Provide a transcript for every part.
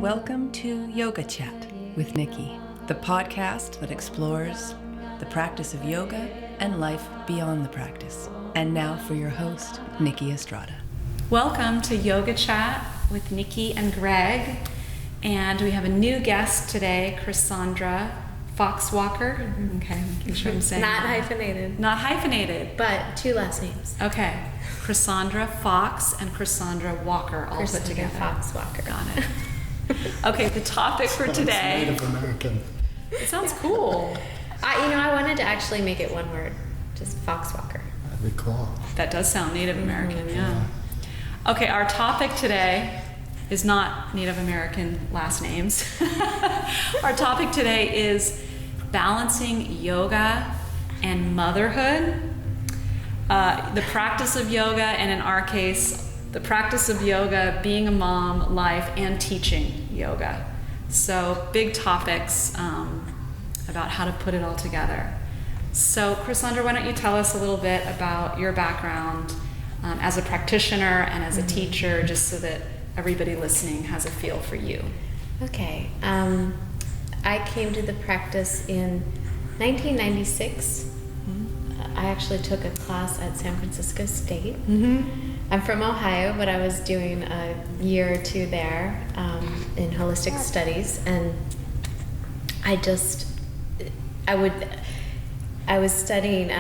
Welcome to Yoga Chat with Nikki, the podcast that explores the practice of yoga and life beyond the practice. And now for your host, Nikki Estrada. Welcome to Yoga Chat with Nikki and Greg. And we have a new guest today, Chrisandra Fox Walker. Okay, making sure I'm saying Not that. hyphenated. Not hyphenated. But two last names. Okay. Chrisandra Fox and Chrisandra Walker all put together. Fox Walker. Got it. Okay, the topic for today. Native American. It sounds cool. I wanted to actually make it one word, just Fox Walker. That'd be cool. That does sound Native American, yeah. Okay, our topic today is not Native American last names. Our topic today is balancing yoga and motherhood. The practice of yoga, and in our case, the practice of yoga, being a mom, life, and teaching yoga. So big topics about how to put it all together. So Chrisandra, why don't you tell us a little bit about your background as a practitioner and as a teacher, just so that everybody listening has a feel for you. Okay. I came to the practice in 1996. I actually took a class at San Francisco State. I'm from Ohio, but I was doing a year or two there in holistic studies, and I was studying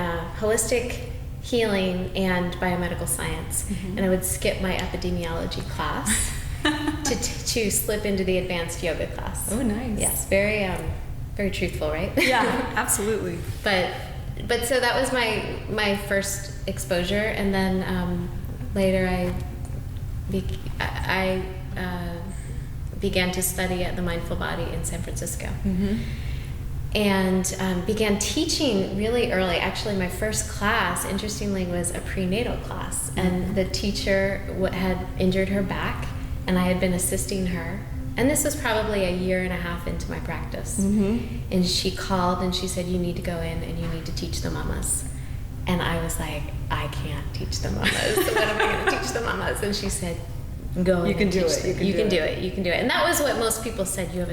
holistic healing and biomedical science, and I would skip my epidemiology class to slip into the advanced yoga class. Oh, nice. Yes, very truthful, right? Yeah, absolutely. But so that was my first exposure, and then later I began to study at the Mindful Body in San Francisco, and began teaching really early. Actually, my first class, interestingly, was a prenatal class, and the teacher had injured her back, and I had been assisting her. And this was probably a year and a half into my practice. And she called and she said, "You need to go in and you need to teach the mamas." And I was like, "I can't teach the mamas. So what am I going to teach the mamas?" And she said, "Go in. You can do it. You can do it. You can do it." And that was what most people said. You have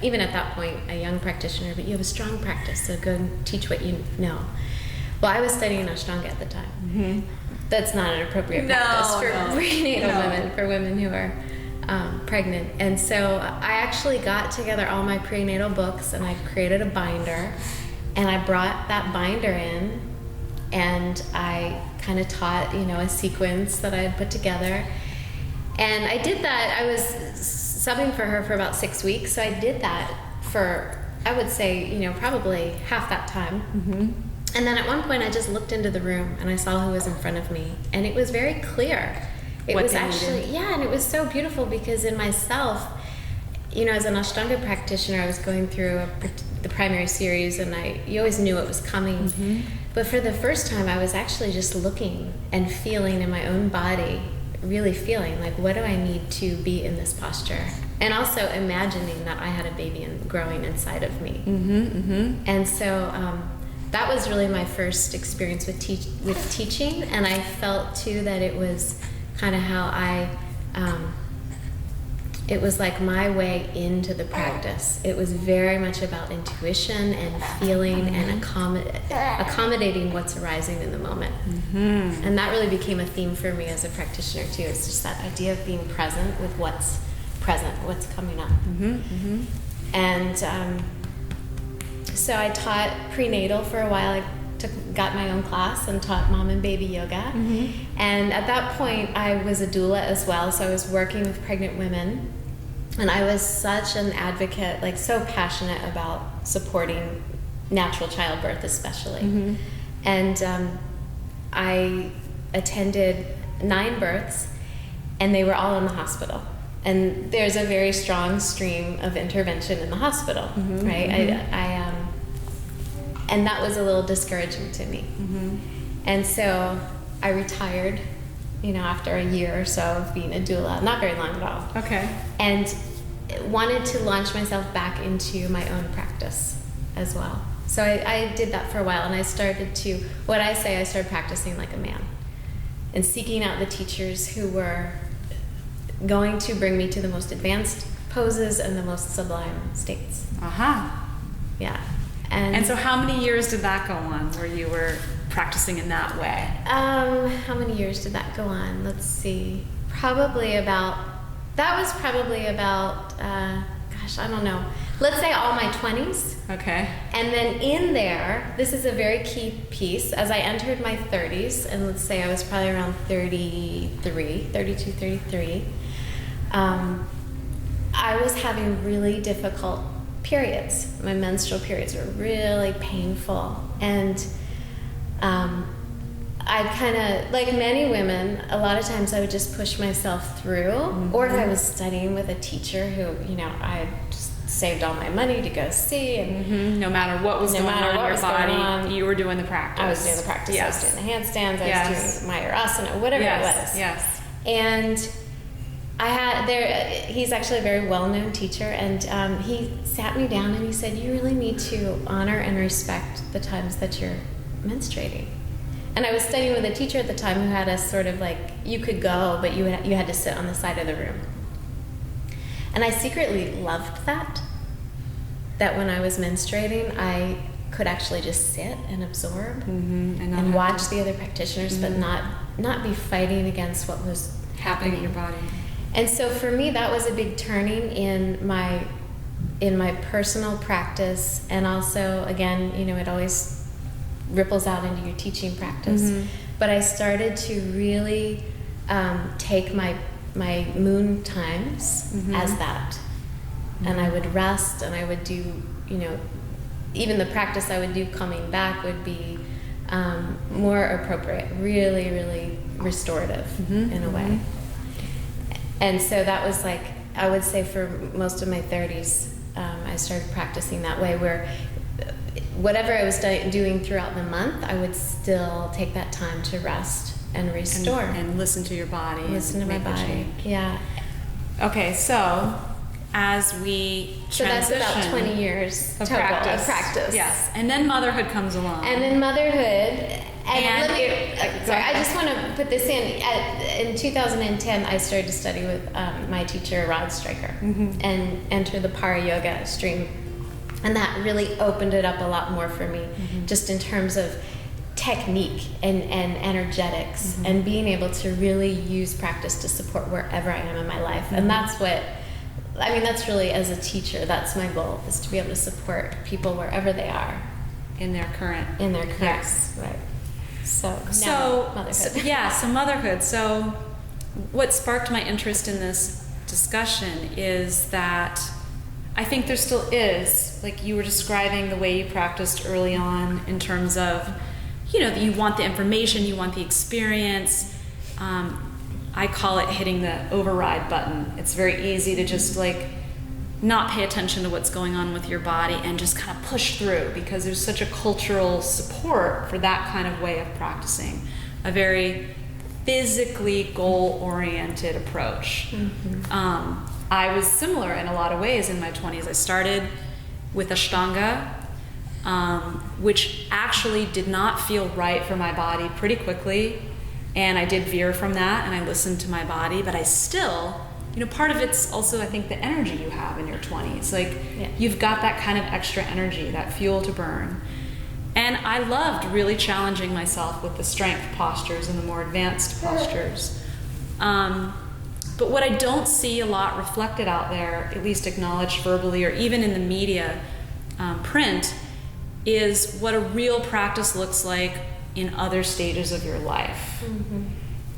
even at that point, a young practitioner, but you have a strong practice, so go and teach what you know. Well, I was studying Ashtanga at the time. That's not an appropriate practice for prenatal women, for women who are pregnant. And so I actually got together all my prenatal books, and I created a binder, and I brought that binder in, and I kind of taught, a sequence that I had put together. And I did that. I was subbing for her for about 6 weeks, so I did that for, I would say, probably half that time. And then at one point I just looked into the room and I saw who was in front of me, and it was very clear. It was actually, and it was so beautiful because in myself, as an Ashtanga practitioner, I was going through the primary series, and you always knew it was coming. But for the first time, I was actually just looking and feeling in my own body, really feeling like, what do I need to be in this posture? And also imagining that I had a baby growing inside of me. And so that was really my first experience with teaching, and I felt too that it was kind of how it was like my way into the practice. It was very much about intuition and feeling and accommodating what's arising in the moment. And that really became a theme for me as a practitioner too. It's just that idea of being present with what's present, what's coming up. And so I taught prenatal for a while. I got my own class and taught mom and baby yoga. And at that point, I was a doula as well, so I was working with pregnant women. And I was such an advocate, so passionate about supporting natural childbirth especially. And I attended 9 births, and they were all in the hospital. And there's a very strong stream of intervention in the hospital, right? And that was a little discouraging to me. And so I retired, after a year or so of being a doula, not very long at all. Okay. And wanted to launch myself back into my own practice as well. So I did that for a while, and I started practicing like a man and seeking out the teachers who were going to bring me to the most advanced poses and the most sublime states. Yeah. And so how many years did that go on where you were practicing in that way? How many years did that go on? Let's see. That was probably about, I don't know. Let's say all my 20s. Okay. And then in there, this is a very key piece. As I entered my 30s, and let's say I was probably around 32, 33, I was having really difficult periods. My menstrual periods were really painful. And I kind of, like many women, a lot of times I would just push myself through. Mm-hmm. Or if I was studying with a teacher who, I just saved all my money to go see. And no matter what was going on in your body, you were doing the practice. I was doing the practice. Yes. I was doing the handstands. I was doing Mayurasana, whatever it was. Yes. And he's actually a very well-known teacher, and he sat me down and he said, you really need to honor and respect the times that you're menstruating. And I was studying with a teacher at the time who had us sort of like, you could go, but you had to sit on the side of the room. And I secretly loved that when I was menstruating, I could actually just sit and absorb and watch the other practitioners, but not be fighting against what was happening in your body. And so for me, that was a big turning in my personal practice, and also, again, it always ripples out into your teaching practice. But I started to really take my moon times as that. And I would rest, and I would do, even the practice I would do coming back would be more appropriate, really, really restorative in a way. And so that was like, I would say for most of my 30s, I started practicing that way, where whatever I was doing throughout the month, I would still take that time to rest and restore. And listen to your body. Listen to my body. Yeah. Okay, so as we transition... So that's about 20 years of total practice. of practice. Yes. And then motherhood comes along. And then motherhood... I just want to put this in. In 2010, I started to study with my teacher, Rod Stryker, and enter the Para Yoga stream. And that really opened it up a lot more for me, just in terms of technique and energetics, and being able to really use practice to support wherever I am in my life. And that's that's really, as a teacher, that's my goal, is to be able to support people wherever they are. In their current. Yes. Right. So motherhood. So motherhood. So what sparked my interest in this discussion is that I think there still is, like you were describing the way you practiced early on, in terms of, you want the information, you want the experience. I call it hitting the override button. It's very easy to just not pay attention to what's going on with your body and just kind of push through, because there's such a cultural support for that kind of way of practicing, a very physically goal-oriented approach. I was similar in a lot of ways in my 20s. I started with Ashtanga, which actually did not feel right for my body pretty quickly, and I did veer from that, and I listened to my body, but I still... part of it's also, I think, the energy you have in your 20s. You've got that kind of extra energy, that fuel to burn. And I loved really challenging myself with the strength postures and the more advanced postures. But what I don't see a lot reflected out there, at least acknowledged verbally or even in the media print, is what a real practice looks like in other stages of your life.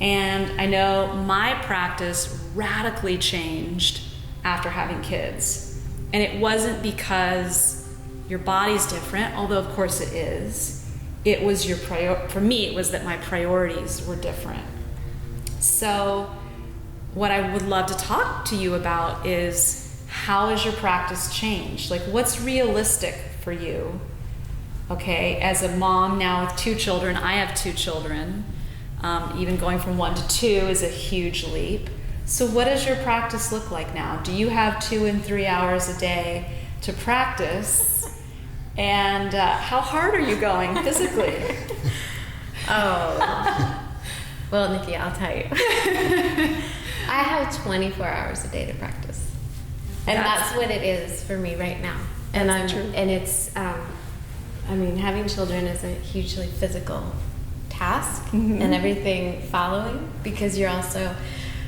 And I know my practice radically changed after having kids. And it wasn't because your body's different, although of course it is. It was for me, it was that my priorities were different. So what I would love to talk to you about is, how has your practice changed? What's realistic for you? Okay, as a mom now with 2 children, I have 2 children. Even going from 1 to 2 is a huge leap. So what does your practice look like now? Do you have 2 and 3 hours a day to practice? And how hard are you going physically? Well, Nikki, I'll tell you. I have 24 hours a day to practice. And that's what it is for me right now. And it's, I mean, having children is a hugely physical task and everything following, because you're also,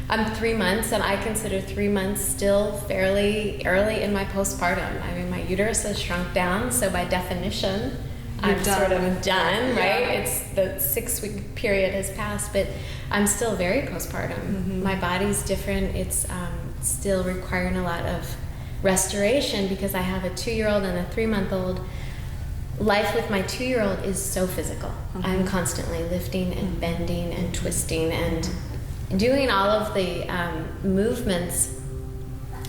I'm 3 months, and I consider 3 months still fairly early in my postpartum. I mean, my uterus has shrunk down, so by definition, I'm sort of done, right? It's the 6-week period has passed, but I'm still very postpartum. My body's different. It's still requiring a lot of restoration because I have a 2-year-old and a 3-month-old. Life with my 2-year-old is so physical. I'm constantly lifting and bending and twisting and doing all of the movements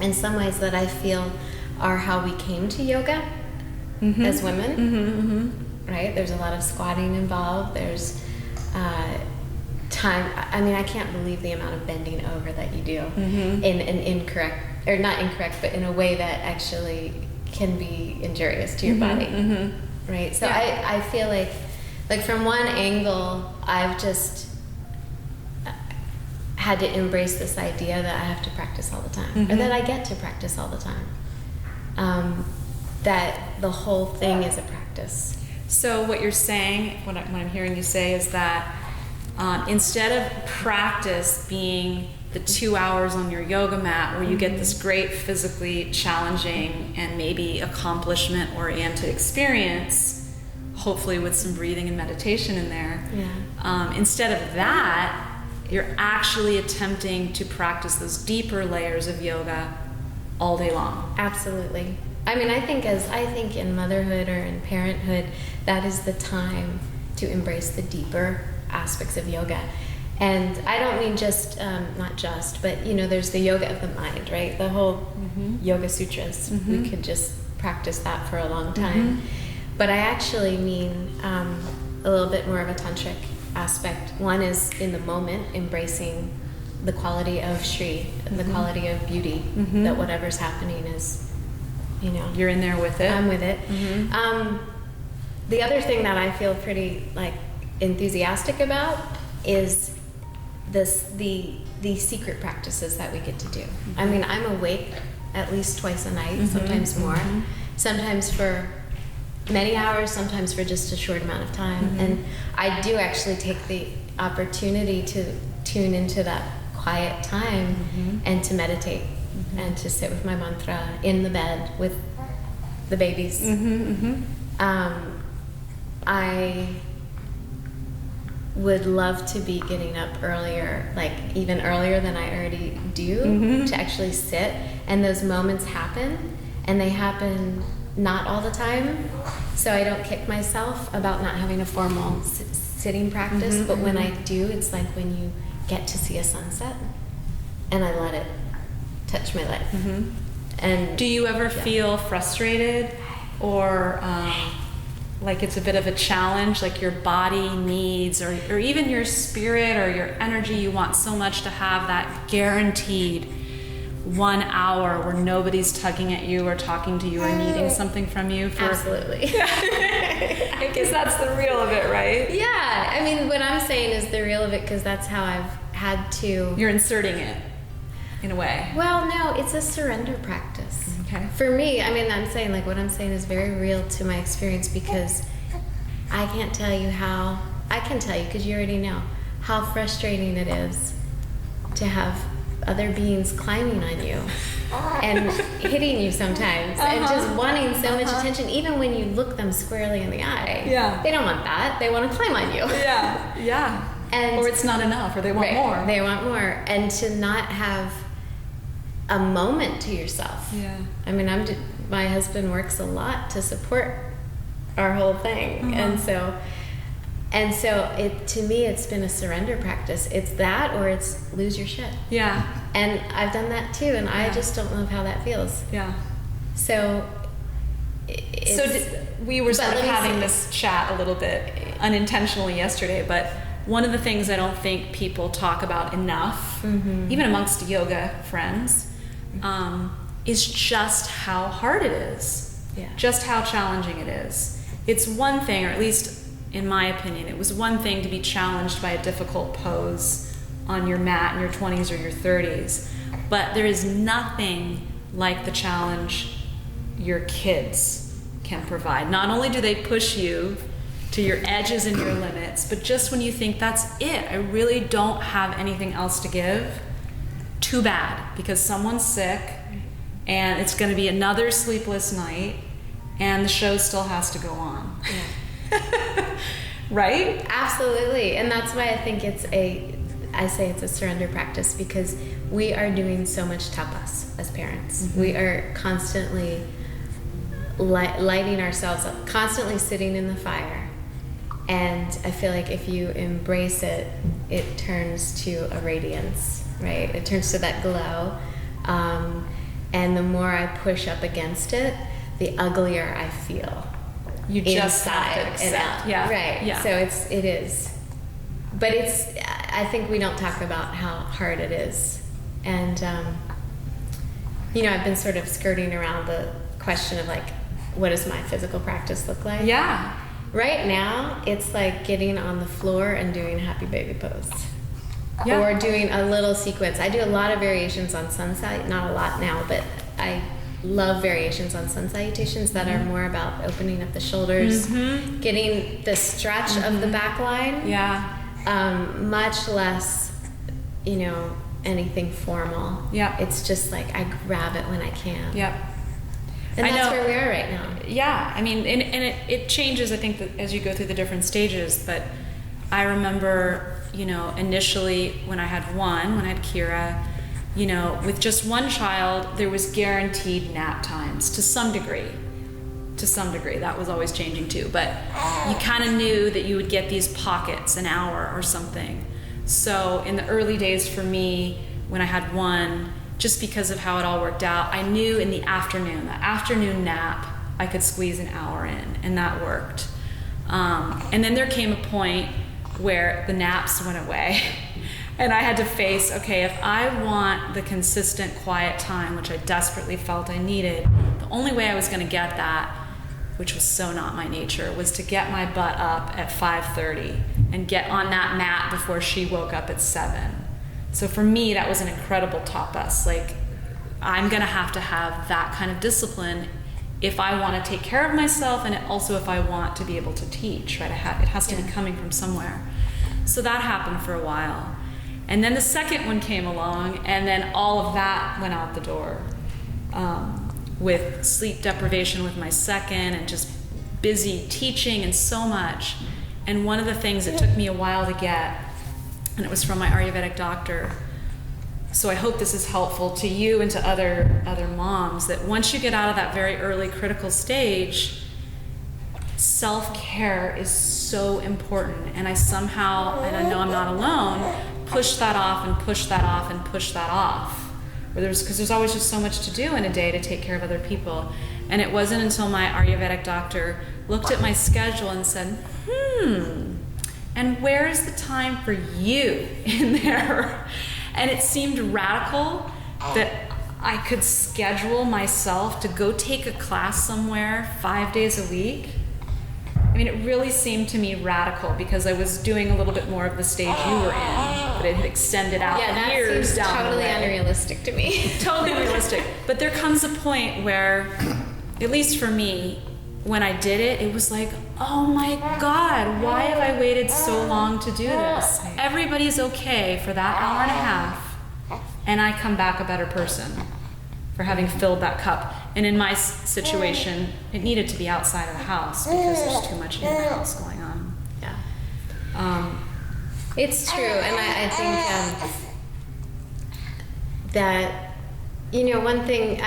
in some ways that I feel are how we came to yoga as women, right? There's a lot of squatting involved. There's time. I mean, I can't believe the amount of bending over that you do in an incorrect, or not incorrect, but in a way that actually can be injurious to your body, right? So I feel like from one angle, I've just had to embrace this idea that I have to practice all the time, or that I get to practice all the time. That the whole thing is a practice. So what you're saying, what I'm hearing you say, is that instead of practice being the 2 hours on your yoga mat where you get this great physically challenging and maybe accomplishment-oriented experience, hopefully with some breathing and meditation in there, instead of that, you're actually attempting to practice those deeper layers of yoga all day long. Absolutely. I mean, I think in motherhood or in parenthood, that is the time to embrace the deeper aspects of yoga. And I don't mean just, not just, but you know, there's the yoga of the mind, right? The whole Yoga Sutras. We could just practice that for a long time. But I actually mean a little bit more of a tantric aspect. One is in the moment, embracing the quality of Shri, the quality of beauty, that whatever's happening is, you know. You're in there with it. I'm with it. The other thing that I feel pretty like enthusiastic about is the secret practices that we get to do. I mean, I'm awake at least twice a night, sometimes more, sometimes for many hours, sometimes for just a short amount of time. And I do actually take the opportunity to tune into that quiet time and to meditate and to sit with my mantra in the bed with the babies. I would love to be getting up earlier, like even earlier than I already do, to actually sit. And those moments happen, and they happen not all the time. So I don't kick myself about not having a formal sitting practice, but when I do, it's like when you get to see a sunset and I let it touch my life. And do you ever feel frustrated or like it's a bit of a challenge, like your body needs, or even your spirit or your energy, you want so much to have that guaranteed 1 hour where nobody's tugging at you or talking to you or needing something from you? Absolutely. I guess that's the real of it, right? Yeah, I mean, what I'm saying is the real of it, because that's how I've had to. You're inserting it in a way. Well, no, it's a surrender practice. Okay. For me, I mean, I'm saying, like, what I'm saying is very real to my experience, because I can't tell you how, I can tell you because you already know how frustrating it is to have other beings climbing on you and hitting you sometimes and just wanting so much attention, even when you look them squarely in the eye. Yeah. They don't want that. They want to climb on you. Yeah. And or it's not enough, or they want more. They want more. And to not have a moment to yourself. Yeah. I mean, my husband works a lot to support our whole thing. And so it, to me, it's been a surrender practice. It's that, or it's lose your shit. Yeah. And I've done that too, and I just don't love how that feels. Yeah. So we were sort of having this chat a little bit unintentionally yesterday, but one of the things I don't think people talk about enough, even amongst yoga friends, is just how hard it is. Yeah. Just how challenging it is. It's one thing, or at least in my opinion, it was one thing to be challenged by a difficult pose on your mat in your 20s or your 30s, but there is nothing like the challenge your kids can provide. Not only do they push you to your edges and your limits, but just when you think that's it, I really don't have anything else to give, too bad, because someone's sick and it's going to be another sleepless night and the show still has to go on. Yeah. Right? Absolutely. And that's why I think I say it's a surrender practice, because we are doing so much tapas as parents. Mm-hmm. We are constantly lighting ourselves up, constantly sitting in the fire. And I feel like if you embrace it, it turns to a radiance, right? It turns to that glow. And the more I push up against it, the uglier I feel. You just inside have to accept. and out. Yeah. Right. Yeah. So it is. But I think we don't talk about how hard it is. And, I've been sort of skirting around the question of like, what does my physical practice look like? Yeah. Right now, it's like getting on the floor and doing a happy baby pose. Yeah. Or doing a little sequence. I do a lot of variations on sun salutation, not a lot now, but I love variations on sun salutations that are more about opening up the shoulders, getting the stretch of the back line. Yeah. Much less, anything formal. Yeah. It's just like I grab it when I can. Yep. And that's where we are right now. Yeah, I mean, and it changes, I think, as you go through the different stages, but I remember, initially when I had Kira, with just one child, there was guaranteed nap times to some degree. That was always changing too, but you kind of knew that you would get these pockets, an hour or something. So in the early days for me, when I had one, just because of how it all worked out, I knew in the afternoon nap, I could squeeze an hour in, and that worked. And then there came a point where the naps went away, and I had to face, okay, if I want the consistent quiet time, which I desperately felt I needed, the only way I was going to get that, which was so not my nature, was to get my butt up at 5:30 and get on that mat before she woke up at 7. So for me, that was an incredible tapas. Like, I'm going to have that kind of discipline if I want to take care of myself, and also if I want to be able to teach, right? It has to be coming from somewhere. So that happened for a while. And then the second one came along, and then all of that went out the door. With sleep deprivation with my second, and just busy teaching and so much. And one of the things that took me a while to get, and it was from my Ayurvedic doctor, so I hope this is helpful to you and to other moms, that once you get out of that very early critical stage, self-care is so important. And I somehow, and I know I'm not alone, push that off and push that off and push that off. Because there's always just so much to do in a day to take care of other people. And it wasn't until my Ayurvedic doctor looked at my schedule and said, and where is the time for you in there? And it seemed radical that I could schedule myself to go take a class somewhere 5 days a week. I mean, it really seemed to me radical, because I was doing a little bit more of the stage you were in, but it had extended out years down the way. Totally unrealistic to me. Totally unrealistic. But there comes a point where, at least for me, when I did it, it was like, oh my God, why have I waited so long to do this? Everybody's okay for that hour and a half, and I come back a better person for having filled that cup. And in my situation, it needed to be outside of the house, because there's too much in the house going on. Yeah. It's true, and I think that, one thing,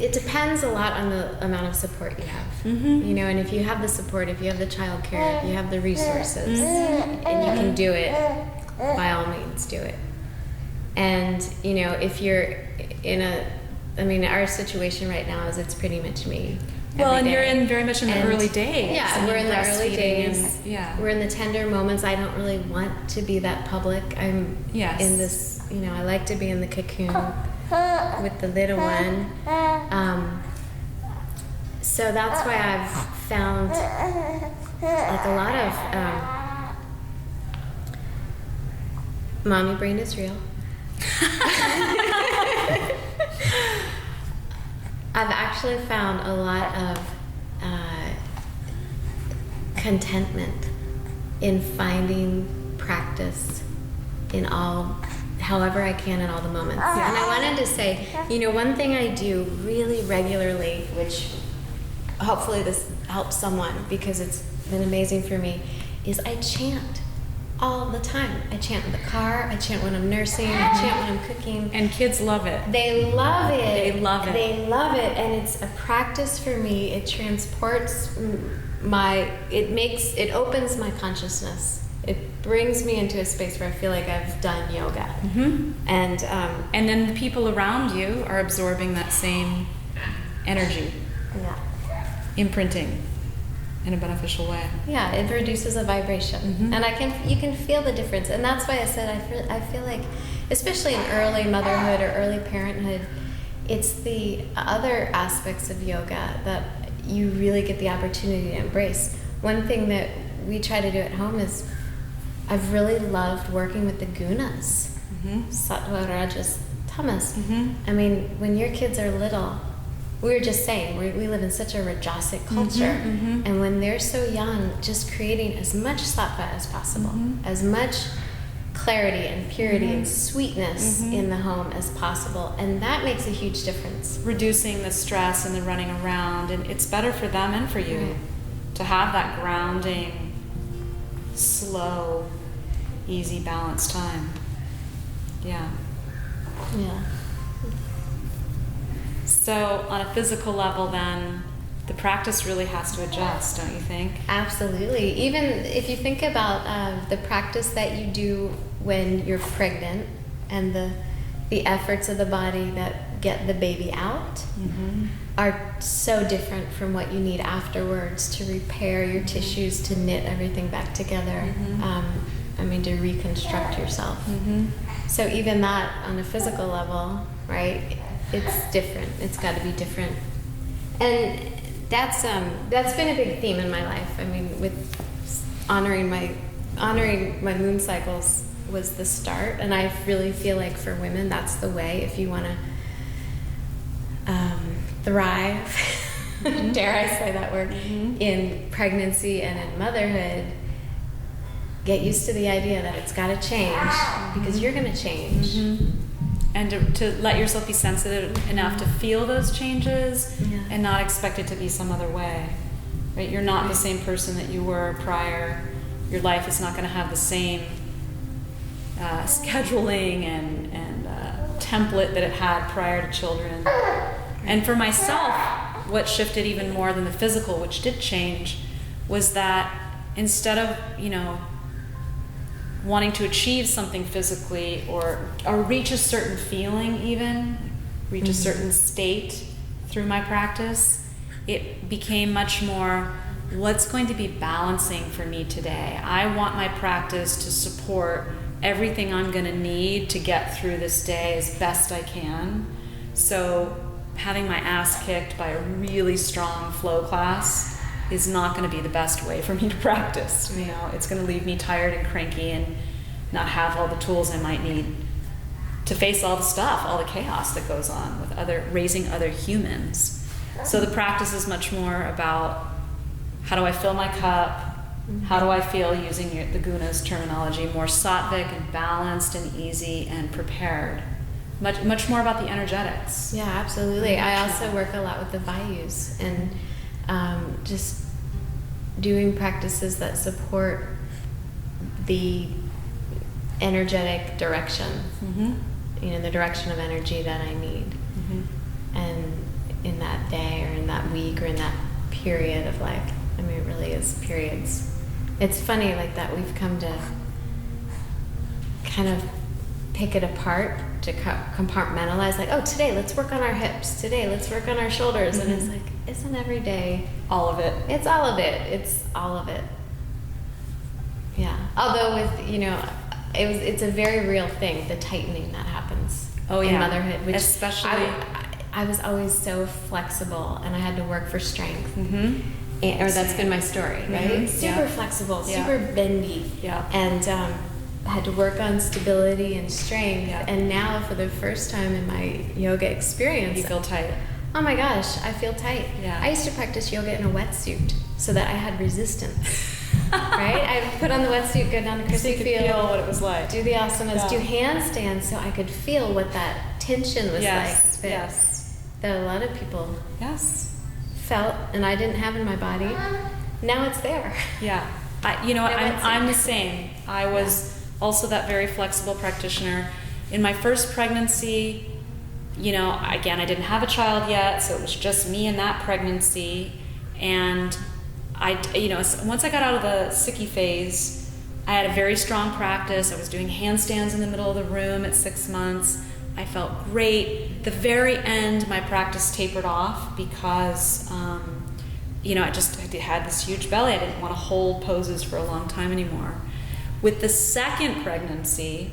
it depends a lot on the amount of support you have. And if you have the support, if you have the childcare, if you have the resources, and you can do it, by all means do it. And, if you're in our situation right now is it's pretty much me. Well, and day. you're very much in the early days. Yeah, we're in the early days. And, we're in the tender moments. I don't really want to be that public. I'm in this, I like to be in the cocoon with the little one. So that's why I've found like a lot of mommy brain is real. I've actually found a lot of contentment in finding practice in however I can in all the moments. And I wanted to say, one thing I do really regularly, which hopefully this helps someone because it's been amazing for me, is I chant all the time. I chant in the car, I chant when I'm nursing, I chant when I'm cooking. And kids love it. They love it. They love it. They love it, and it's a practice for me. It transports it opens my consciousness. It brings me into a space where I feel like I've done yoga. Mm-hmm. And then the people around you are absorbing that same energy. Yeah. Imprinting in a beneficial way. Yeah, it reduces a vibration. Mm-hmm. And you can feel the difference. And that's why I said I feel like, especially in early motherhood or early parenthood, it's the other aspects of yoga that you really get the opportunity to embrace. One thing that we try to do at home is I've really loved working with the gunas. Mm-hmm. Sattva, Rajas, Tamas. Mm-hmm. I mean, when your kids are little, we were just saying, we live in such a rajasic culture. Mm-hmm. And when they're so young, just creating as much sattva as possible, as much clarity and purity and sweetness in the home as possible. And that makes a huge difference. Reducing the stress and the running around, and it's better for them and for you to have that grounding, slow, easy, balanced time. Yeah. Yeah. So on a physical level then, the practice really has to adjust, don't you think? Absolutely. Even if you think about the practice that you do when you're pregnant and the efforts of the body that get the baby out are so different from what you need afterwards to repair your tissues, to knit everything back together, to reconstruct yourself. So even that on a physical level, right, it's different. It's got to be different. And that's been a big theme in my life. I mean, with honoring my moon cycles was the start, and I really feel like for women that's the way if you want to thrive. Dare I say that word in pregnancy and in motherhood. Get used to the idea that it's got to change because you're going to change. And to let yourself be sensitive enough to feel those changes and not expect it to be some other way. Right? You're not the same person that you were prior. Your life is not going to have the same scheduling and template that it had prior to children. And for myself, what shifted even more than the physical, which did change, was that instead of, wanting to achieve something physically or reach a certain feeling even, reach a certain state through my practice, it became much more, what's going to be balancing for me today? I want my practice to support everything I'm going to need to get through this day as best I can. So having my ass kicked by a really strong flow class is not going to be the best way for me to practice. It's going to leave me tired and cranky and not have all the tools I might need to face all the stuff, all the chaos that goes on with raising other humans. So the practice is much more about how do I fill my cup, how do I feel, using the gunas terminology, more sattvic and balanced and easy and prepared. Much more about the energetics. Yeah, absolutely. I also work a lot with the vayus and just doing practices that support the energetic direction, the direction of energy that I need. And in that day or in that week or in that period of life, I mean, it really is periods. It's funny like that we've come to kind of pick it apart, to compartmentalize, like, oh, today let's work on our hips, today let's work on our shoulders, and it's like, isn't every day all of it? It's all of it. It's all of it. Yeah. Although with, it's a very real thing, the tightening that happens in motherhood, which especially I was always so flexible and I had to work for strength. Or that's been my story, right? Super flexible, super bendy. And I had to work on stability and strength. And now for the first time in my yoga experience, you feel tight. oh my gosh, I feel tight. Yeah. I used to practice yoga in a wetsuit so that I had resistance. Right? I'd put on the wetsuit, go down to Chrissy So you could feel what it was like. do the asanas, Yeah. do handstands, so I could feel what that tension was Yes, like. yes. That a lot of people Yes. felt, and I didn't have in my body. Now it's there. Yeah. You know what? No, it's I'm the like- same. I was also that very flexible practitioner. In my first pregnancy, you know, again, I didn't have a child yet, so it was just me and that pregnancy. And you know, once I got out of the sicky phase, I had a very strong practice. I was doing handstands in the middle of the room at 6 months. I felt great. The very end, my practice tapered off because, you know, I had this huge belly. I didn't want to hold poses for a long time anymore. With the second pregnancy,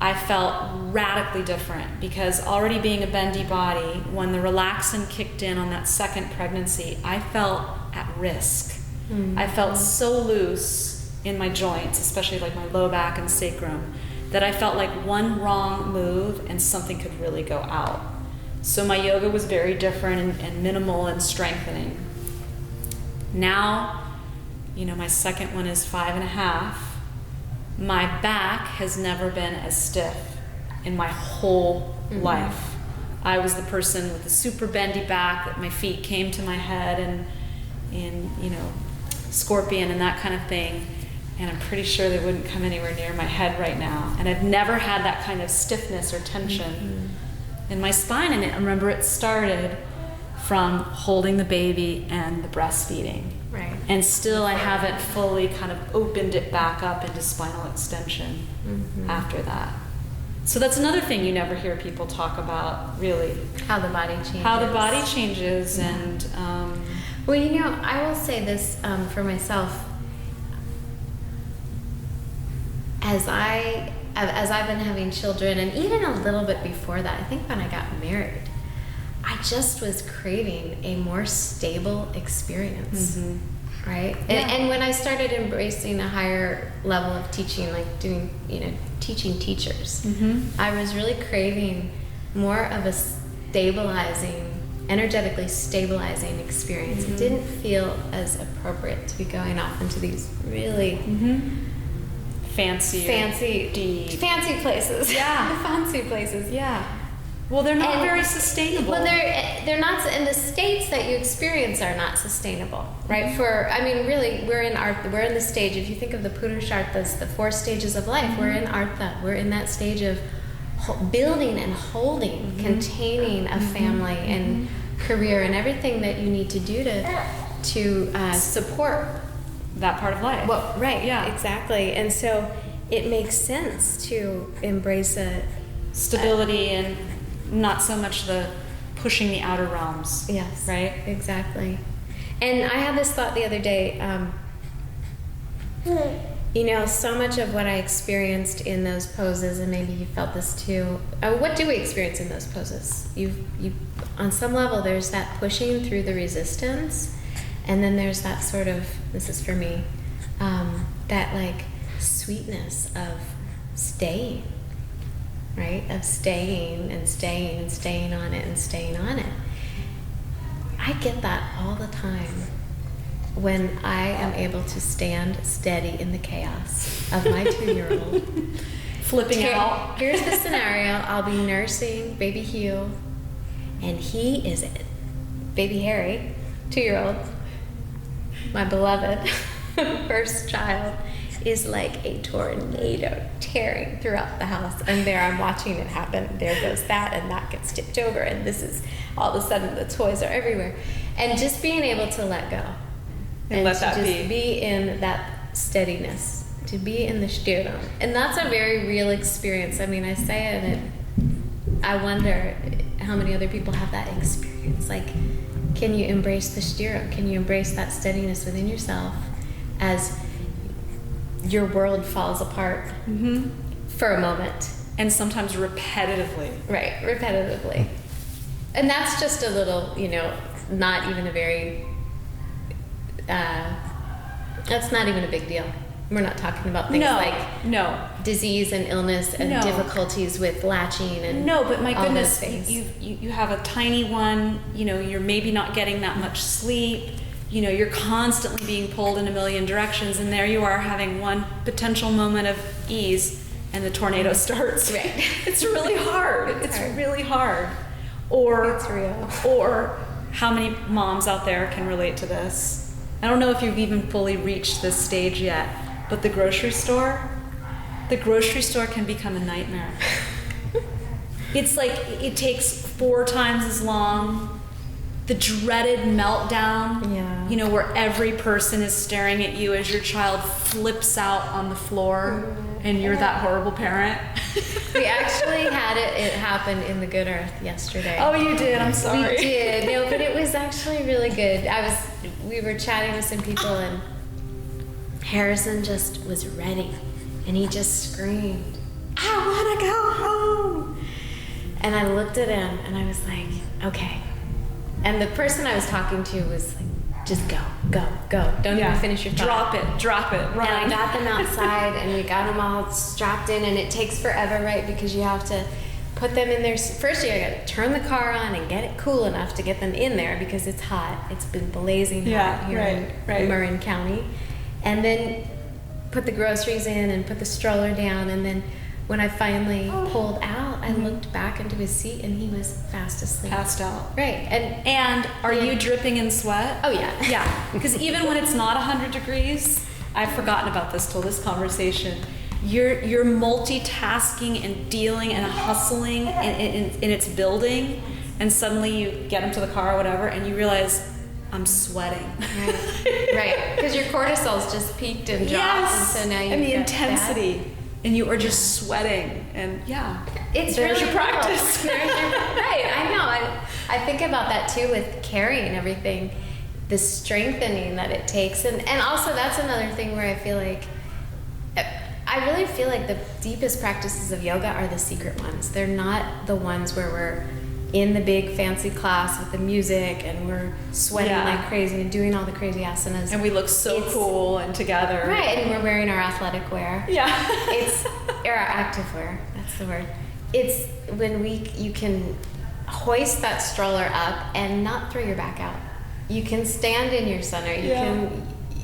I felt radically different because already being a bendy body, when the relaxin kicked in on that second pregnancy, I felt at risk. Mm-hmm. I felt so loose in my joints, especially like my low back and sacrum, that I felt like one wrong move and something could really go out. So my yoga was very different and minimal and strengthening. Now, you know, my second one is 5.5. My back has never been as stiff in my whole life. I was the person with the super bendy back that my feet came to my head and in, you know, scorpion and that kind of thing. And I'm pretty sure they wouldn't come anywhere near my head right now. And I've never had that kind of stiffness or tension in my spine. And I remember it started from holding the baby and the breastfeeding. Right. And still I haven't fully kind of opened it back up into spinal extension after that. So that's another thing you never hear people talk about, really. How the body changes. How the body changes and... Well, you know, I will say this for myself. As I've been having children, and even a little bit before that, I think when I got married, I just was craving a more stable experience, right? And when I started embracing a higher level of teaching, like doing, you know, teaching teachers, I was really craving more of a energetically stabilizing experience. It didn't feel as appropriate to be going off into these really fancy places. Yeah. Fancy places. Yeah. Well, they're not very sustainable. Well, they're not, and the states that you experience are not sustainable, right? Really, we're in the stage. If you think of the Purusharthas, the 4 stages of life, we're in Artha. We're in that stage of building and holding, containing a family and career and everything that you need to do to support that part of life. Well, right. Yeah. Exactly. And so it makes sense to embrace a stability and not so much the pushing the outer realms. Yes. Right? Exactly. And I had this thought the other day, you know, so much of what I experienced in those poses, and maybe you felt this too, what do we experience in those poses? You on some level, there's that pushing through the resistance, and then there's that sort of, this is for me, that like sweetness of staying. Right? Of staying and staying and staying on it and staying on it. I get that all the time when I am able to stand steady in the chaos of my 2-year-old. Flipping out. Here's the scenario. I'll be nursing baby Hugh, and he is baby Harry, 2-year-old, my beloved first child, is like a tornado tearing throughout the house. And there I'm watching it happen. There goes that, and that gets tipped over, and this is all of a sudden the toys are everywhere. And just being able to let go. And let that to be. just be in that steadiness, to be in the stirrum. And that's a very real experience. I mean, I say it, and I wonder how many other people have that experience. Like, can you embrace the stirrum? Can you embrace that steadiness within yourself as your world falls apart for a moment? And sometimes repetitively. Right, repetitively. And that's just a little, you know, not even a very, that's not even a big deal. We're not talking about things like disease and illness and difficulties with latching and but my all goodness, those things. you have a tiny one. You're maybe not getting that much sleep. You're constantly being pulled in a million directions, and there you are having one potential moment of ease, and the tornado starts. Right. It's really hard. It's really hard. Or it's real. Or how many moms out there can relate to this? I don't know if you've even fully reached this stage yet, but the grocery store can become a nightmare. It's like it takes 4 times as long. The dreaded meltdown, where every person is staring at you as your child flips out on the floor and you're that horrible parent. We actually had it happen in the Good Earth yesterday. Oh, you did? I'm sorry. We did. No, but it was actually really good. We were chatting with some people, and Harrison just was ready, and he just screamed, "I want to go home." And I looked at him, and I was like, okay. And the person I was talking to was like, just go. Don't even finish your thought. Drop it, run. And I got them outside, and we got them all strapped in, and it takes forever, right? Because you have to put them in there. First, you got to turn the car on and get it cool enough to get them in there because it's hot. It's been blazing hot here in Marin County. And then put the groceries in and put the stroller down, and then when I finally pulled out, I looked back into his seat, and he was fast asleep. Passed out. Right. And are you dripping in sweat? Oh, yeah. Yeah. Because even when it's not 100 degrees, I've forgotten about this till this conversation. You're multitasking and dealing and hustling, and it's building, and suddenly you get into the car or whatever, and you realize, I'm sweating. Right. Because your cortisol's just peaked and dropped, and so now and the intensity. And you are just sweating, and it's there's really your practice. Right, I know. I think about that too with carrying everything, the strengthening that it takes, and also that's another thing where I really feel like the deepest practices of yoga are the secret ones. They're not the ones where we're in the big fancy class with the music and we're sweating like crazy and doing all the crazy asanas. And we look so cool and together. Right, and we're wearing our athletic wear. Yeah. Or our active wear, that's the word. It's when you can hoist that stroller up and not throw your back out. You can stand in your center.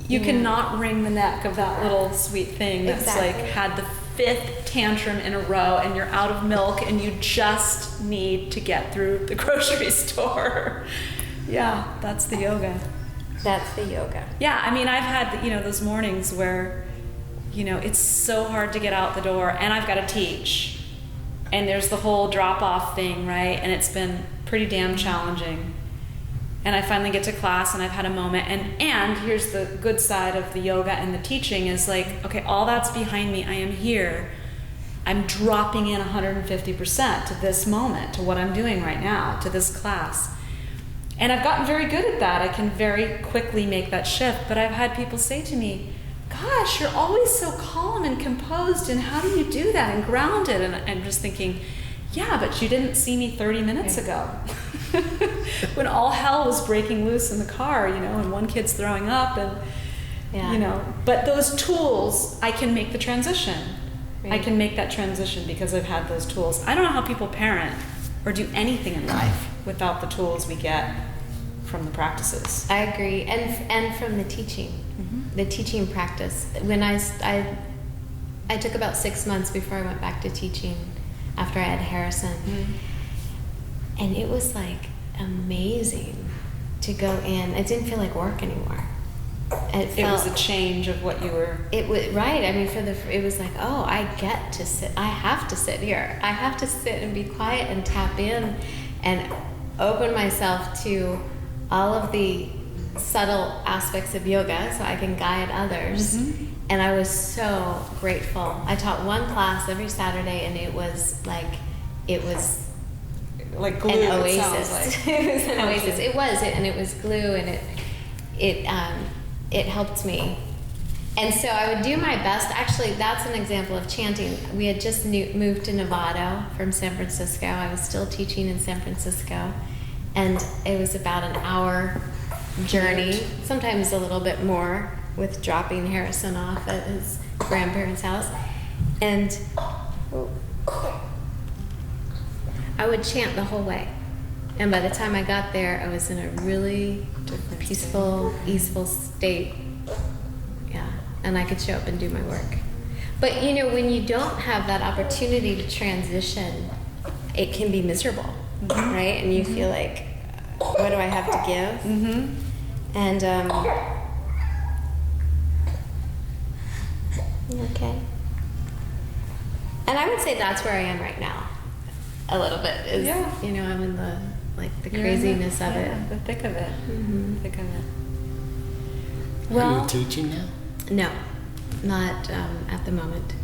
You cannot wring the neck of that little sweet thing that's like had the 5th tantrum in a row, and you're out of milk, and you just need to get through the grocery store. Yeah, that's the yoga. That's the yoga. Yeah, I mean, I've had those mornings where it's so hard to get out the door, and I've got to teach, and there's the whole drop-off thing, right? And it's been pretty damn challenging. And I finally get to class, and I've had a moment, and here's the good side of the yoga and the teaching is like, okay, all that's behind me. I am here. I'm dropping in 150% to this moment, to what I'm doing right now, to this class. And I've gotten very good at that. I can very quickly make that shift. But I've had people say to me, gosh, you're always so calm and composed, and how do you do that and grounded? And I'm just thinking, yeah, but you didn't see me 30 minutes ago. When all hell was breaking loose in the car, and one kid's throwing up, and but those tools, I can make the transition. Right. I can make that transition because I've had those tools. I don't know how people parent or do anything in life without the tools we get from the practices. I agree, and from the teaching, the teaching practice. When I took about 6 months before I went back to teaching after I had Harrison. And it was like amazing to go in. It didn't feel like work anymore. It was a change of what you were. It was right. I mean, it was like, oh, I get to sit. I have to sit here. I have to sit and be quiet and tap in, and open myself to all of the subtle aspects of yoga, so I can guide others. And I was so grateful. I taught one class every Saturday, and it was like glue, an oasis. It was an oasis. It was, and it was glue, and it helped me. And so I would do my best. Actually, that's an example of chanting. We had just moved to Novato from San Francisco. I was still teaching in San Francisco, and it was about an hour journey, sometimes a little bit more, with dropping Harrison off at his grandparents' house. And I would chant the whole way. And by the time I got there, I was in a really peaceful, easeful state. Yeah, and I could show up and do my work. But you know, when you don't have that opportunity to transition, it can be miserable, right? And you feel like, what do I have to give? And okay. And I would say that's where I am right now, a little bit. Is, you know, I'm in the craziness of it, the thick of it, thick of it. Well, are you teaching now? No, not at the moment.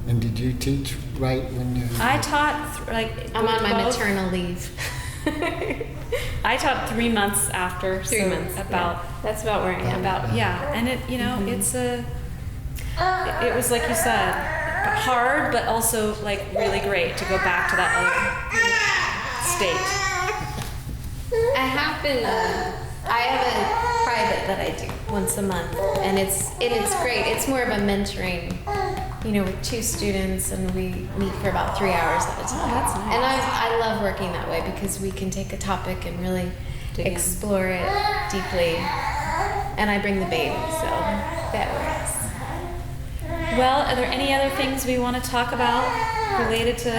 And did you teach right when you? I taught I'm on my maternal leave. I taught 3 months after. 3 months. That's about where I am. And it, you know, it was like you said, hard, but also like really great to go back to that other state. I have a private that I do once a month, and it's great. It's more of a mentoring, you know, with 2 students, and we meet for about 3 hours at a time. Oh, that's nice. And I love working that way because we can take a topic and really explore it deeply. And I bring the baby, so that works. Well, are there any other things we want to talk about related to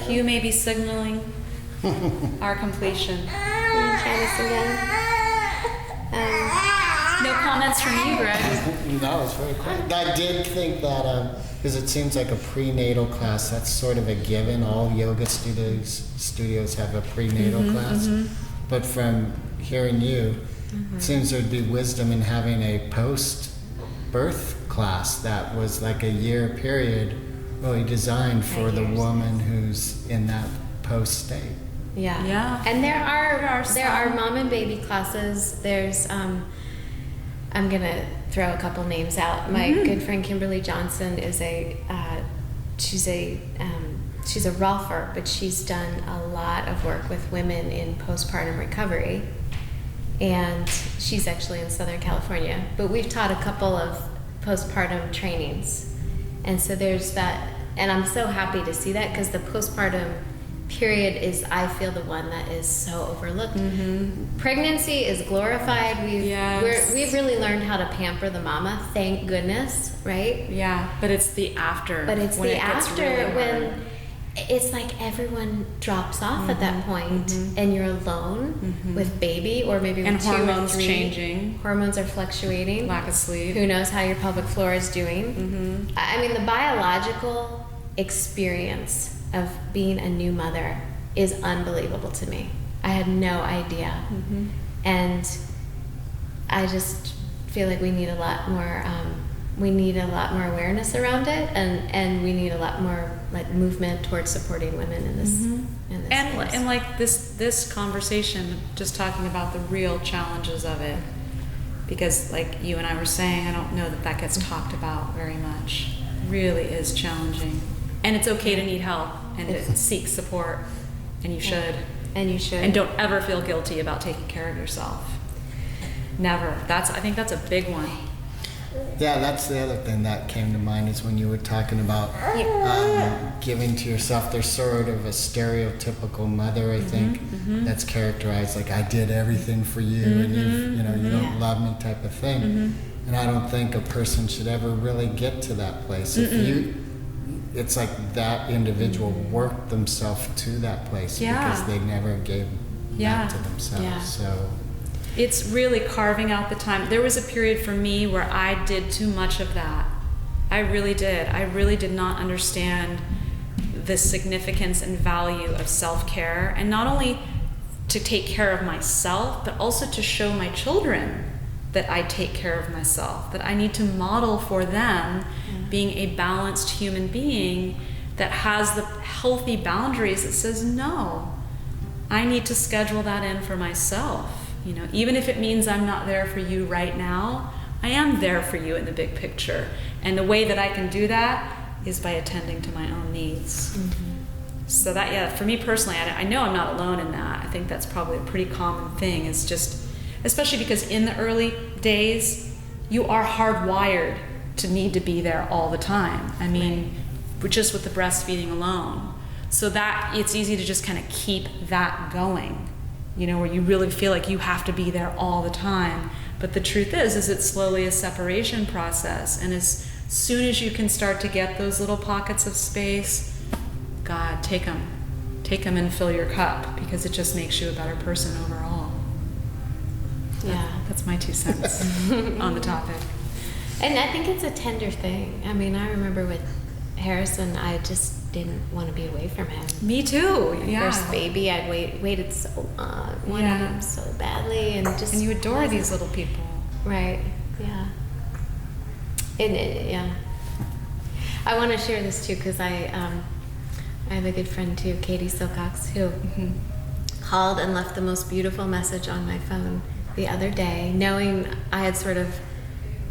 Hugh maybe signaling our completion? Can you try this again? No comments from you, Greg. No, it's very cool. I did think that, because it seems like a prenatal class, that's sort of a given. All yoga studios have a prenatal class. But from hearing you, it seems there'd be wisdom in having a post-birth class that was like a year period really designed for the woman who's in that post state. Yeah. And there are mom and baby classes. There's I'm gonna throw a couple names out. My good friend Kimberly Johnson is she's a rolfer, but she's done a lot of work with women in postpartum recovery, and she's actually in Southern California. But we've taught a couple of postpartum trainings, and so there's that. And I'm so happy to see that because the postpartum period is, I feel, the one that is so overlooked. Pregnancy is glorified. We've really learned how to pamper the mama, thank goodness, right? Yeah, but it's the after. But it's when the it gets after really when hard. It's like everyone drops off at that point, and you're alone with baby, or maybe with 2 or 3. Hormones changing. Hormones are fluctuating. Lack of sleep. Who knows how your pelvic floor is doing? I mean, the biological experience of being a new mother is unbelievable to me. I had no idea. And I just feel like we need a lot more awareness around it, and we need a lot more like movement towards supporting women in this space. And like this conversation, just talking about the real challenges of it, because like you and I were saying, I don't know that gets talked about very much. It really is challenging. And it's okay to need help and to seek support, and you should. And you should. And don't ever feel guilty about taking care of yourself. Never. I think that's a big one. Yeah, that's the other thing that came to mind is when you were talking about giving to yourself. There's sort of a stereotypical mother, I think, that's characterized like, I did everything for you, and you don't love me type of thing. And I don't think a person should ever really get to that place. It's like that individual worked themselves to that place because they never gave that to themselves. So it's really carving out the time. There was a period for me where I did too much of that. I really did. I really did not understand the significance and value of self-care, and not only to take care of myself, but also to show my children that I take care of myself, that I need to model for them being a balanced human being that has the healthy boundaries that says, no, I need to schedule that in for myself. You know, even if it means I'm not there for you right now, I am there for you in the big picture. And the way that I can do that is by attending to my own needs. So that, for me personally, I know I'm not alone in that. I think that's probably a pretty common thing, is just especially because in the early days, you are hardwired to need to be there all the time. I mean, just with the breastfeeding alone. So that it's easy to just kind of keep that going, you know, where you really feel like you have to be there all the time. But the truth is it's slowly a separation process. And as soon as you can start to get those little pockets of space, God, take them and fill your cup, because it just makes you a better person overall. Yeah. That's my 2 cents on the topic. And I think it's a tender thing. I mean, I remember with Harrison, I just didn't want to be away from him. Me too. Yeah. First baby, I'd waited so long, wanted him so badly, and you adore these little people. Right. Yeah. Yeah. I want to share this too, because I have a good friend too, Katie Silcox, who called and left the most beautiful message on my phone the other day, knowing I had sort of,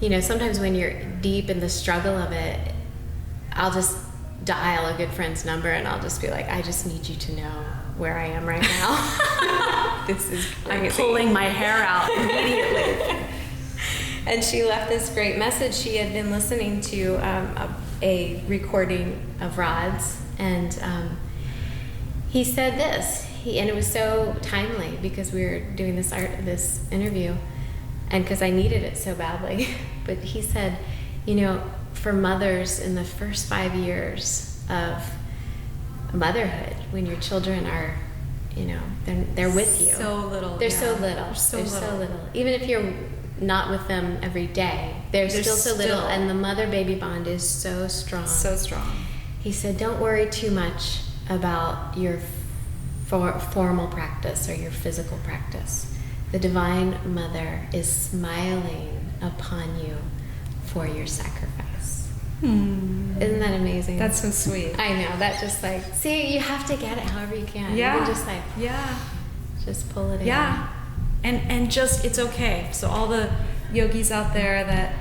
you know, sometimes when you're deep in the struggle of it, I'll just dial a good friend's number and I'll just be like, I just need you to know where I am right now. This is crazy. I'm pulling my hair out immediately. And she left this great message. She had been listening to a recording of Rod's, and he said this, and it was so timely because we were doing this interview, and because I needed it so badly. But he said, you know, for mothers in the first 5 years of motherhood, when your children are, you know, they're with you. So little. They're so little. They're so little. Even if you're not with them every day, they're still so little, and the mother-baby bond is so strong. So strong. He said, don't worry too much about your formal practice or your physical practice. The Divine Mother is smiling upon you for your sacrifice. Isn't that amazing? That's so sweet. I know. That just like, see, you have to get it however you can. Yeah. You can just like, just pull it in. Yeah. And just, it's okay. So all the yogis out there that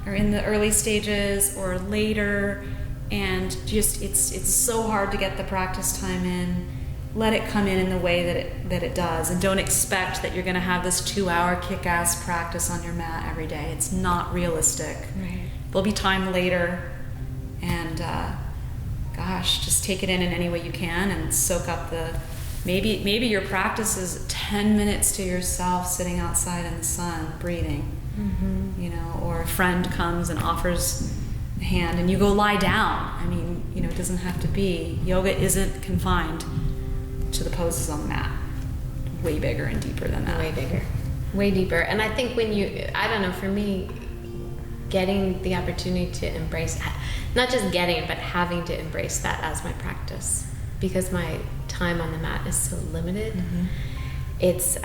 are in the early stages or later, and just it's so hard to get the practice time in, let it come in the way that it does, and don't expect that you're going to have this 2-hour kick-ass practice on your mat every day. It's not realistic. Right. There'll be time later, and gosh, just take it in any way you can and soak up the. Maybe your practice is 10 minutes to yourself sitting outside in the sun, breathing, you know, or a friend comes and offers a hand and you go lie down. I mean, you know, it doesn't have to be. Yoga isn't confined to the poses on the mat. Way bigger and deeper than that. Way bigger. Way deeper. And I think when I don't know, for me, getting the opportunity to embrace, not just getting it, but having to embrace that as my practice, because my time on the mat is so limited. It's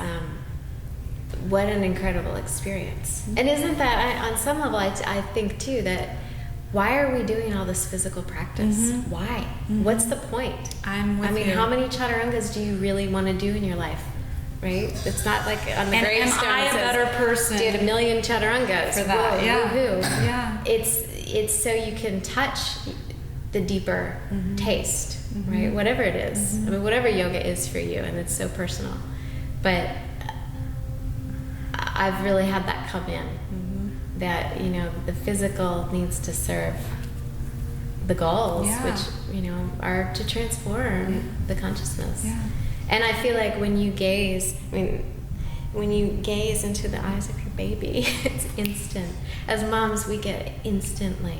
what an incredible experience. And isn't that, on some level, I think too that why are we doing all this physical practice? Why? What's the point? I mean, how many chaturangas do you really want to do in your life? Right? It's not like on the gravestone. Am I a better person? Did 1 million chaturangas for that? Whoa, yeah. Woo-hoo. Yeah. It's so you can touch the deeper taste, right? Whatever it is. I mean, whatever yoga is for you, and it's so personal. But I've really had that come in. That, you know, the physical needs to serve the goals, which, you know, are to transform the consciousness. Yeah. And I feel like when you gaze into the eyes of your baby, it's instant. As moms, we get it instantly,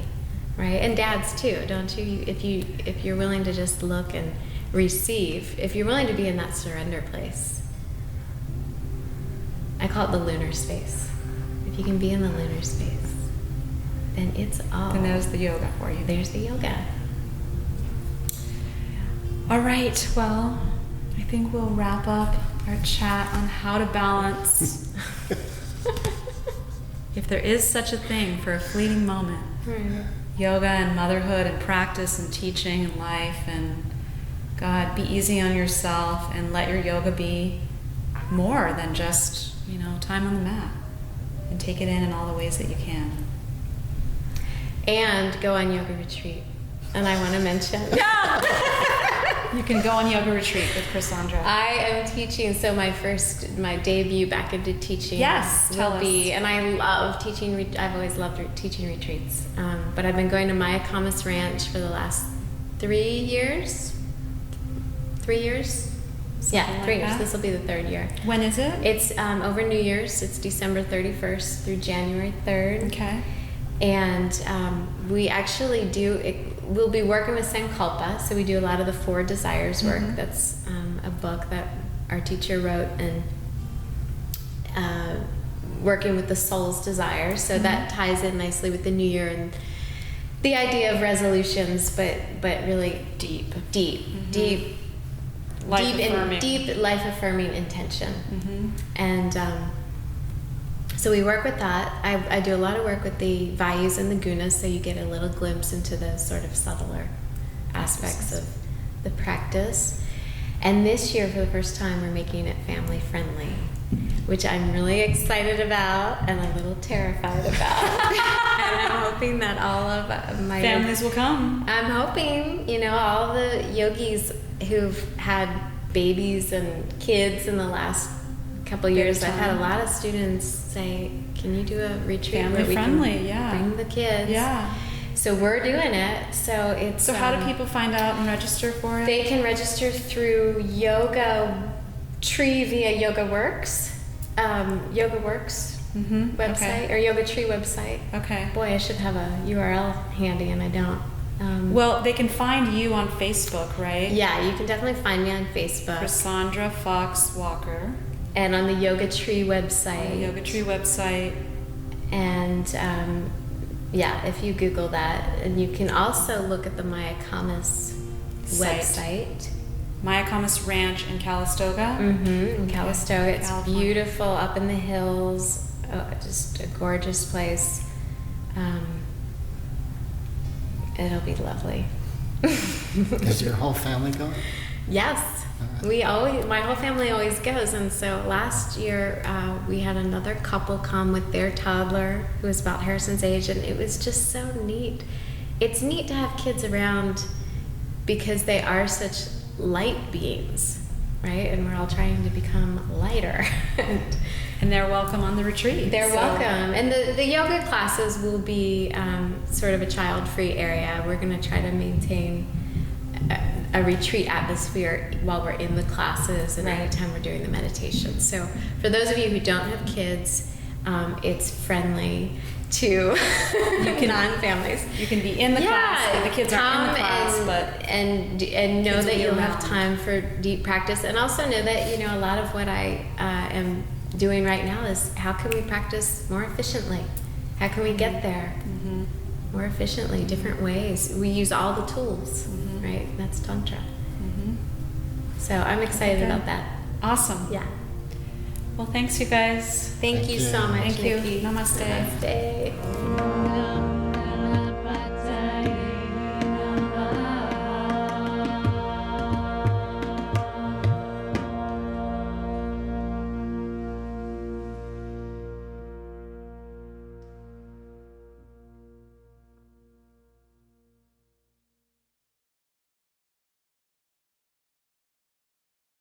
right? And dads too, don't you? If you're willing to just look and receive, if you're willing to be in that surrender place, I call it the lunar space. If you can be in the lunar space, then it's all. Then there's the yoga for you. There's the yoga. All right, well, I think we'll wrap up our chat on how to balance, if there is such a thing for a fleeting moment, yoga and motherhood and practice and teaching and life, and God, be easy on yourself and let your yoga be more than just, you know, time on the mat, and take it in all the ways that you can. And go on yoga retreat. And I want to mention You can go on yoga retreat with Chrisandra. I am teaching, so my debut back into teaching. Yes, tell us. And I love teaching. I've always loved teaching retreats, but I've been going to Maya Kamis Ranch for the last 3 years. 3 years. Something 3 like years. that. This will be the 3rd year. When is it? It's over New Year's. It's December 31st through January 3rd. Okay. And we actually we'll be working with Sankalpa, so we do a lot of the 4 desires work. That's a book that our teacher wrote, and working with the soul's desires. So that ties in nicely with the new year and the idea of resolutions, but really deep life affirming intention. And so we work with that. I do a lot of work with the vayus and the gunas, so you get a little glimpse into the sort of subtler aspects of the practice. And this year, for the first time, we're making it family friendly, which I'm really excited about and a little terrified about. And I'm hoping that all of my families will come. I'm hoping, all the yogis who've had babies and kids in the last couple years, I've had a lot of students say, can you do a retreat family where we friendly, can bring the kids? Yeah. So we're doing it. So it's So how do people find out and register for it? They can register through Yoga Tree via Yoga Works website, or Yoga Tree website. Okay. Boy, I should have a URL handy, and I don't. Well, they can find you on Facebook, right? Yeah, you can definitely find me on Facebook. Chrisandra Fox Walker. And on the Yoga Tree website. The Yoga Tree website. And if you Google that, and you can also look at the Maya Kamis website. Maya Kamis Ranch in Calistoga. In Calistoga. It's California. beautiful, up in the hills. Oh, just a gorgeous place. It'll be lovely. Is your whole family going? Yes. My whole family always goes, and so last year we had another couple come with their toddler who was about Harrison's age, and it was just so neat. It's neat to have kids around because they are such light beings, right? And we're all trying to become lighter. And they're welcome on the retreat. They're welcome. And the yoga classes will be sort of a child-free area. We're going to try to maintain a retreat atmosphere while we're in the classes and anytime we're doing the meditation. So for those of you who don't have kids, it's friendly to non-families. You can be in the class, but the kids aren't in the class, and know that you'll have time for deep practice, and also know that a lot of what I am doing right now is how can we practice more efficiently? How can we get there more efficiently, different ways? We use all the tools, right? That's Tantra. So I'm excited about that. Awesome. Yeah. Well, thanks, you guys. Thank you so much, Thank you. Nikki. Namaste. Namaste.